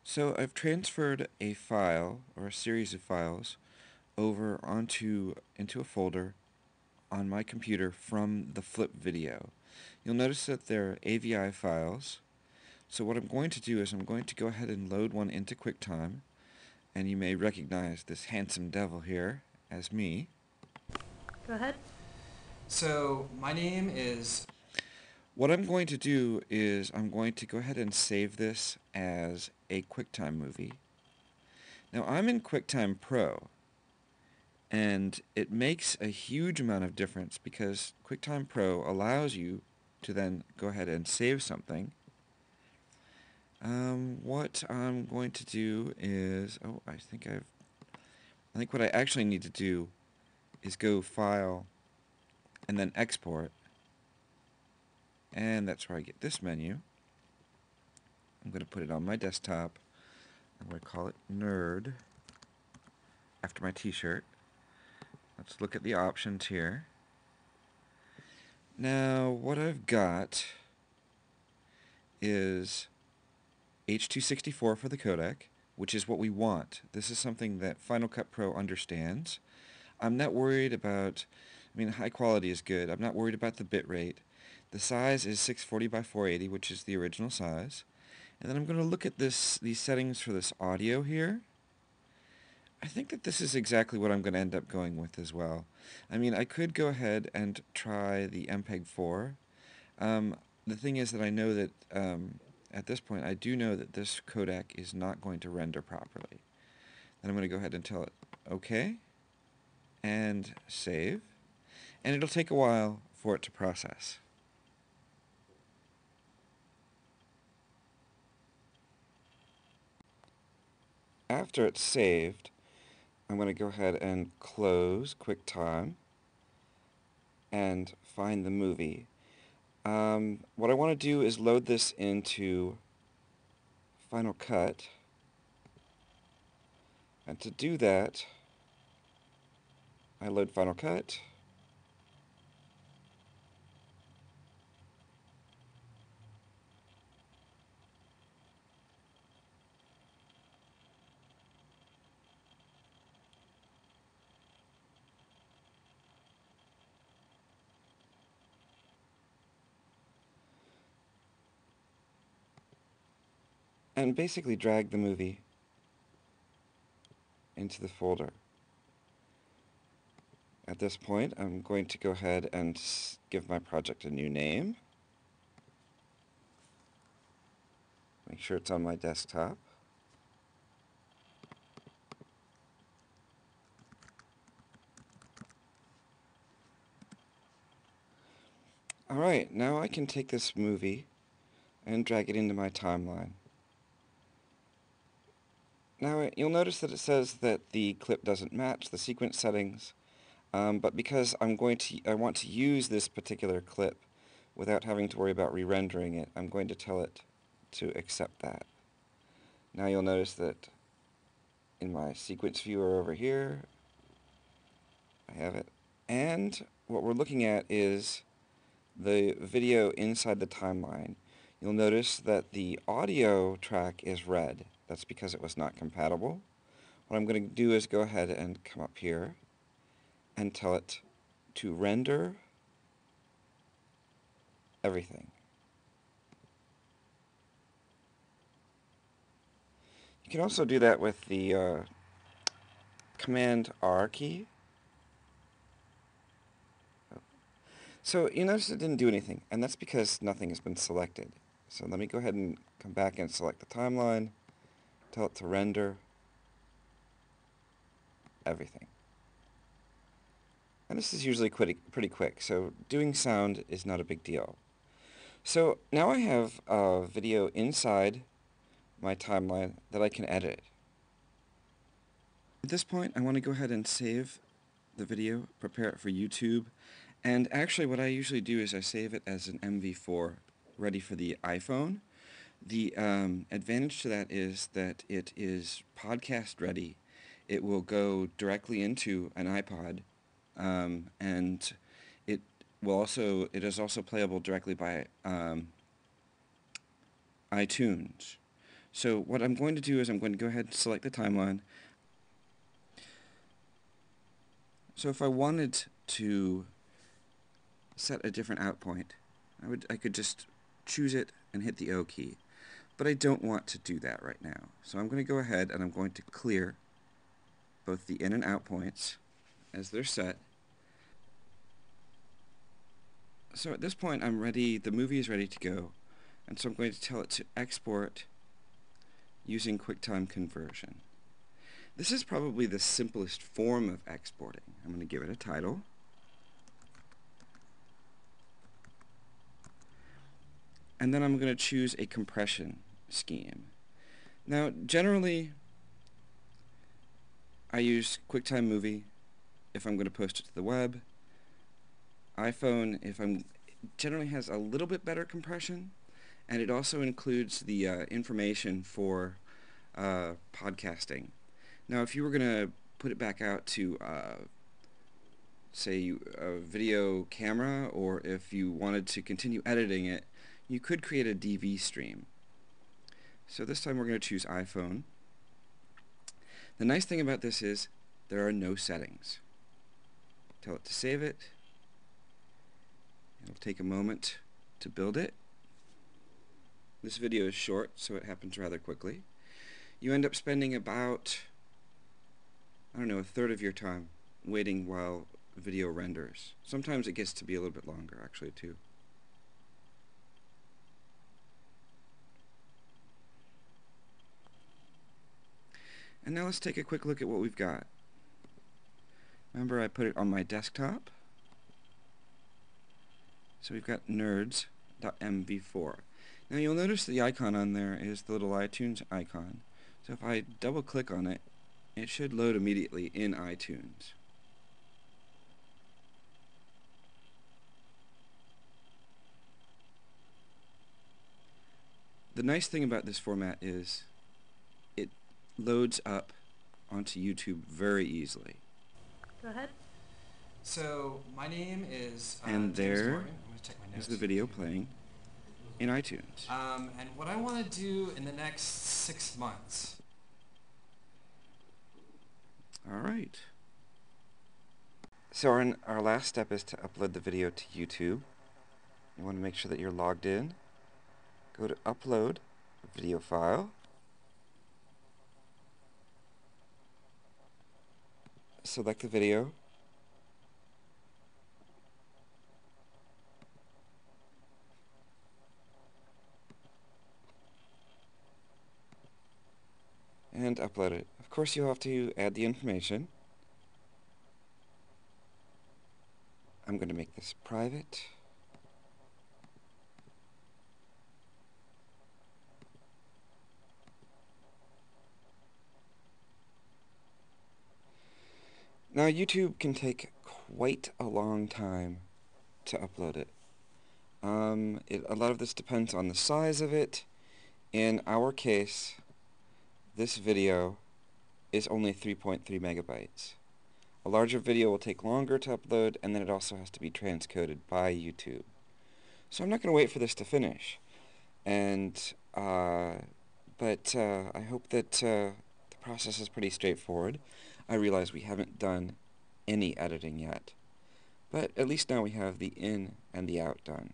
So I've transferred a file, or a series of files, over into a folder on my computer from the flip video. You'll notice that they're AVI files. So what I'm going to do is I'm going to go ahead and load one into QuickTime, and you may recognize this handsome devil here as me. Go ahead. So my name is. What I'm going to do is I'm going to go ahead and save this as a QuickTime movie. Now I'm in QuickTime Pro, and it makes a huge amount of difference because QuickTime Pro allows you to then go ahead and save something. What I'm going to do is, I think what I actually need to do is go File and then Export, and that's where I get this menu. I'm going to put it on my desktop. I'm going to call it Nerd after my t-shirt. Let's look at the options here. Now, what I've got is H.264 for the codec, which is what we want. This is something that Final Cut Pro understands. I'm not worried about, high quality is good. I'm not worried about the bit rate. The size is 640 by 480, which is the original size. And then I'm going to look at these settings for this audio here. I think that this is exactly what I'm going to end up going with as well. I could go ahead and try the MPEG-4. The thing is that I know that at this point I do know that this codec is not going to render properly. Then I'm going to go ahead and tell it OK and save, and it'll take a while for it to process. After it's saved, I'm going to go ahead and close QuickTime and find the movie. What I want to do is load this into Final Cut, and to do that I load Final Cut, and basically drag the movie into the folder. At this point, I'm going to go ahead and give my project a new name. Make sure it's on my desktop. Alright, now I can take this movie and drag it into my timeline. Now you'll notice that it says that the clip doesn't match the sequence settings, but because I want to use this particular clip without having to worry about re-rendering it, I'm going to tell it to accept that. Now you'll notice that in my sequence viewer over here, I have it. And what we're looking at is the video inside the timeline. You'll notice that the audio track is red. That's because it was not compatible. What I'm going to do is go ahead and come up here and tell it to render everything. You can also do that with the Command R key. So you notice it didn't do anything, and that's because nothing has been selected. So let me go ahead and come back and select the timeline, tell it to render everything. And this is usually pretty quick, so doing sound is not a big deal. So now I have a video inside my timeline that I can edit. At this point, I want to go ahead and save the video, prepare it for YouTube, and actually what I usually do is I save it as an MV4 ready for the iPhone. The advantage to that is that it is podcast ready. It will go directly into an iPod, and it is also playable directly by iTunes. So what I'm going to do is I'm going to go ahead and select the timeline. So if I wanted to set a different out point, I could just choose it and hit the O key. But I don't want to do that right now. So I'm going to go ahead and I'm going to clear both the in and out points as they're set. So at this point I'm ready, the movie is ready to go, and so I'm going to tell it to export using QuickTime Conversion. This is probably the simplest form of exporting. I'm going to give it a title. And then I'm going to choose a compression scheme. Now, generally, I use QuickTime Movie if I'm going to post it to the web. iPhone generally has a little bit better compression, and it also includes the information for podcasting. Now, if you were going to put it back out to, say, a video camera, or if you wanted to continue editing it, you could create a DV stream. So this time we're going to choose iPhone. The nice thing about this is there are no settings. Tell it to save it. It'll take a moment to build it. This video is short, so it happens rather quickly. You end up spending about, I don't know, a third of your time waiting while video renders. Sometimes it gets to be a little bit longer, actually, too. And now let's take a quick look at what we've got. Remember, I put it on my desktop. So we've got nerds.mv4. Now you'll notice the icon on there is the little iTunes icon. So if I double click on it, it should load immediately in iTunes. The nice thing about this format is it loads up onto YouTube very easily. Go ahead. So my name is And James there Morgan. I'm going to check my notes. is the video playing in iTunes. And what I want to do in the next 6 months. All right. So our last step is to upload the video to YouTube. You want to make sure that you're logged in. Go to Upload Video File. Select the video. And upload it. Of course, you'll have to add the information. I'm going to make this private. Now, YouTube can take quite a long time to upload it. A lot of this depends on the size of it. In our case, this video is only 3.3 megabytes. A larger video will take longer to upload, and then it also has to be transcoded by YouTube. So I'm not going to wait for this to finish. But I hope that the process is pretty straightforward. I realize we haven't done any editing yet, but at least now we have the in and the out done.